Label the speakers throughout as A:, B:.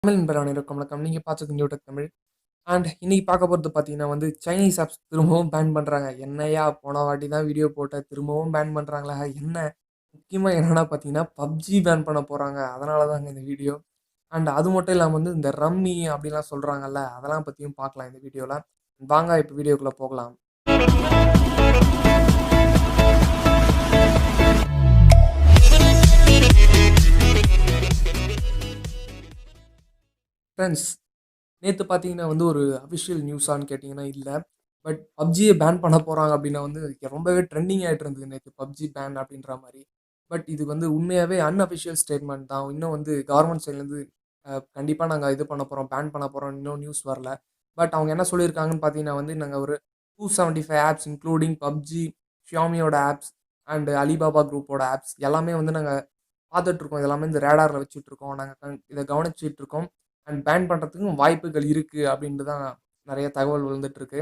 A: தமிழ் நண்பர் அனைவருக்கும் வணக்கம். நீங்க பார்த்துட்டு நியூடெக் தமிழ். இன்னைக்கு பார்க்க போறது பார்த்தீங்கன்னா வந்து, சைனீஸ் ஆப்ஸ் திரும்பவும் பேன் பண்றாங்க. என்னய்யா போன வாட்டி தான் வீடியோ போட்ட, திரும்பவும் பேன் பண்றாங்களா? என்ன? முக்கியமா என்னன்னா பார்த்தீங்கன்னா, பப்ஜி பேன் பண்ண போறாங்க. அதனால தாங்க இந்த வீடியோ. அது மட்டும் இல்லாம வந்து இந்த ரம்மி அப்படிலாம் சொல்றாங்கல்ல, அதெல்லாம் பத்தியும் பார்க்கலாம் இந்த வீடியோல. வாங்க இப்ப வீடியோக்குள்ள போகலாம். ஃபிரெண்ட்ஸ், நேத்து பார்த்தீங்கன்னா வந்து ஒரு அஃபிஷியல் நியூஸான்னு கேட்டீங்கன்னா இல்ல. பட் பப்ஜிய பேன் பண்ண போறாங்க அப்டின்னா வந்து ரொம்பவே ட்ரெண்டிங் ஆயிட்டு இருந்தது நேத்து பப்ஜி பேன் அப்டின்ற மாரி. பட் இது வந்து உண்மையாவே அன்அஃபிஷியல் ஸ்டேட்மெண்ட் தான். இன்னும் வந்து கவர்ன்மெண்ட் சைட்லருந்து கண்டிப்பா நாங்க இது பண்ண போறோம், பேன் பண்ண போறோம் இன்னும் நியூஸ் வரல. பட் அவங்க என்ன சொல்லியிருக்காங்கன்னு பார்த்தீங்கன்னா வந்து நாங்க ஒரு 275 ஆப்ஸ் இன்க்ளூடிங் பப்ஜி, Xiaomiயோட ஆப்ஸ் Alibaba குரூப்போட ஆப்ஸ் எல்லாமே வந்து நாங்க பார்த்துட்டு இருக்கோம். இது எல்லாமே இந்த ரேடார்ல வச்சுட்டு இருக்கோம். நாங்க இத கவனிச்சுட்டு இருக்கோம். பேன் பண்றதுக்கும் வாய்ப்புகள் இருக்கு அப்டின்ட்டு தான் நெறைய தகவல் வந்துட்டு இருக்கு.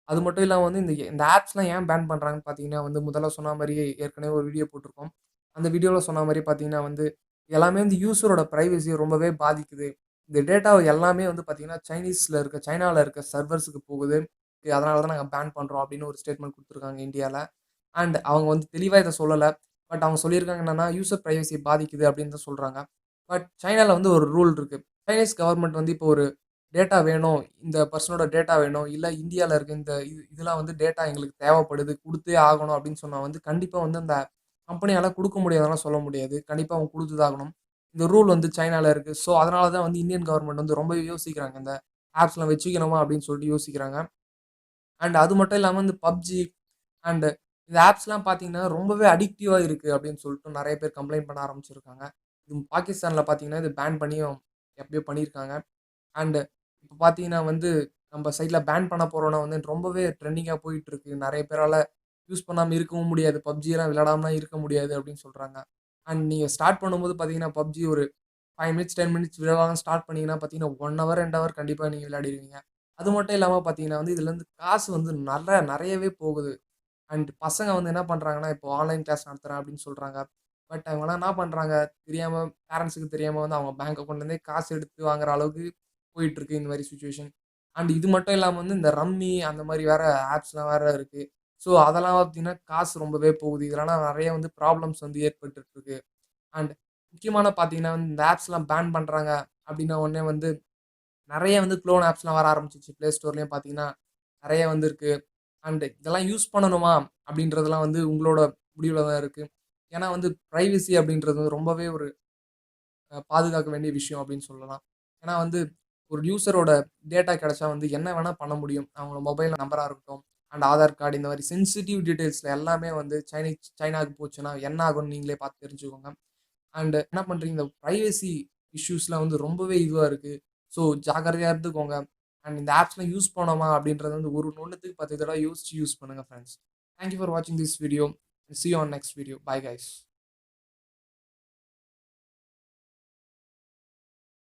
A: அது மட்டும் இல்லாம வந்து இந்த இந்த ஆப்ஸ்லாம் ஏன் பேன் பண்றாங்கன்னு பார்த்தீங்கன்னா வந்து, முதல்ல சொன்ன மாரியே ஏற்கனவே ஒரு வீடியோ போட்டிருக்கோம். அந்த வீடியோல சொன்ன மாரி பார்த்தீங்கன்னா வந்து, எல்லாமே வந்து யூசரோட பிரைவசிய ரொம்பவே பாதிக்குது. இந்த டேட்டா எல்லாமே வந்து பார்த்தீங்கன்னா, சைனால இருக்க சர்வர்ஸ்க்கு போகுது. அதனால தான் நாங்க பேன் பண்றோம் அப்படின்னு ஒரு ஸ்டேட்மெண்ட் குடுத்துருக்காங்க இந்தியால. அவங்க வந்து தெளிவா இத சொல்லல. பட் அவங்க சொல்லியிருக்காங்க என்னன்னா, யூசர் பிரைவசிய பாதிக்குது அப்படின்னு தான் சொல்றாங்க. பட் சைனால வந்து ஒரு ரூல் இருக்கு. சைனீஸ் கவர்ன்மெண்ட் வந்து இப்போ ஒரு டேட்டா வேணும். இந்த பெர்சனோட டேட்டா வேணும். இல்ல இந்தியால இருக்க இந்த இதெல்லாம் வந்து டேட்டா எங்களுக்கு தேவைப்படுது. குடுத்தே ஆகணும் அப்படின்னு சொன்னா வந்து, கண்டிப்பா வந்து அந்த கம்பெனியால குடுக்க முடியாதுன்னுலாம் சொல்ல முடியாது. கண்டிப்பா அவங்க குடுத்து தான் ஆகணும். இந்த ரூல் வந்து சைனால இருக்கு. ஸோ, அதனால தான் வந்து இந்தியன் கவர்ன்மெண்ட் வந்து ரொம்பவே யோசிக்கிறாங்க. இந்த ஆப்ஸ்லாம் வச்சுக்கணுமா அப்படின்னு சொல்லிட்டு யோசிக்கிறாங்க. அது மட்டும் இல்லாம இந்த பப்ஜி அண்ட் இந்த ஆப்ஸ்லாம் பார்த்தீங்கன்னா, ரொம்பவே அடிக்டிவா இருக்கு அப்படின்னு சொல்லிட்டு நெறைய பேர் கம்ப்ளைண்ட் பண்ண ஆரம்பிச்சிருக்காங்க. இது பாகிஸ்தான்ல பார்த்தீங்கன்னா, இது பேன் பண்ணியும் எப்பயோ பண்ணியிருக்காங்க. அண்ட் இப்ப பார்த்தீங்கன்னா வந்து, நம்ம சைட்ல பேன் பண்ண போறோம்னா வந்து ரொம்பவே ட்ரெண்டிங்கா போயிட்டுருக்கு. நெறைய பேரால யூஸ் பண்ணாம இருக்கவும் முடியாது. பப்ஜிலாம் விளையாடாமலாம் இருக்க முடியாது அப்படின்னு சொல்றாங்க. நீங்க ஸ்டார்ட் பண்ணும்போது பார்த்தீங்கன்னா, பப்ஜி ஒரு 5 மினிட்ஸ், 10 மினிட்ஸ் விளையாடலாம்னு ஸ்டார்ட் பண்ணீங்கன்னா பார்த்தீங்கன்னா, 1 ஹவர், 2 ஹவர் கண்டிப்பா நீங்க விளையாடிருவீங்க. அது மட்டும் இல்லாம பார்த்தீங்கன்னா வந்து, இதுலருந்து காசு வந்து நெறையவே போகுது. பசங்க வந்து என்ன பண்றாங்கன்னா, இப்போ ஆன்லைன் கிளாஸ் நடத்துறேன் அப்படின்னு சொல்றாங்க. பட் அவங்கலாம் என்ன பண்றாங்க, தெரியாம பேரன்ட்ஸ்க்கு தெரியாம வந்து அவங்க பேங்க் அக்கவுண்ட்லேருந்தே காசு எடுத்து வாங்குற அளவுக்கு போயிட்டுருக்கு இந்த மாரி சிச்சுவேஷன். இது மட்டும் இல்லாம வந்து இந்த ரம்மி அந்த மாரி வேற ஆப்ஸ்லாம் வேற இருக்கு. ஸோ அதெல்லாம் பார்த்தீங்கன்னா, காசு ரொம்பவே போகுது. இதனால நெறைய வந்து ப்ராப்ளம்ஸ் வந்து ஏற்பட்டுட்டு இருக்கு. அண்ட் முக்கியமான பார்த்தீங்கன்னா, வந்து இந்த ஆப்ஸ்லாம் பேன் பண்றாங்க அப்படின்ன உடனே வந்து நெறைய வந்து க்ளோன் ஆப்ஸ்லாம் வர ஆரம்பிச்சுருச்சு. Play Storeலயும் பார்த்தீங்கன்னா, நெறைய வந்திருக்கு. இதெல்லாம் யூஸ் பண்ணணுமா? அப்படின்றதெல்லாம் வந்து உங்களோட முடிவுல தான் இருக்கு. ஏன்னா வந்து பிரைவசி அப்படின்றது வந்து ரொம்பவே ஒரு பாதுகாக்க வேண்டிய விஷயம் அப்படின்னு சொல்லலாம். ஏன்னா வந்து ஒரு யூசரோட டேட்டா கிடைச்சா வந்து என்ன வேணா பண்ண முடியும். அவங்க மொபைல் நம்பரா இருக்கட்டும், ஆதார் கார்டு இந்த மாரி சென்சிட்டிவ் டீட்டெயில்ஸ்ல எல்லாமே வந்து சைனாக்கு போச்சுன்னா என்ன ஆகும்னு நீங்களே பார்த்து தெரிஞ்சுக்கோங்க. என்ன பண்றீங்க இந்த பிரைவசி இஷ்யூஸ்லாம் வந்து ரொம்பவே இதுவா இருக்கு. ஸோ ஜாக்கிரதையா இருந்துக்கோங்க. இந்த ஆப்ஸ்லாம் யூஸ் பண்ணோமா அப்படின்றது வந்து ஒரு ஒண்ணுத்துக்கு 10 தடவ யோசிச்சு யூஸ் பண்ணுங்க ஃபிரெண்ட்ஸ். தேங்க் யூ ஃபார் வாட்சிங் this video. See you on next video. Bye guys.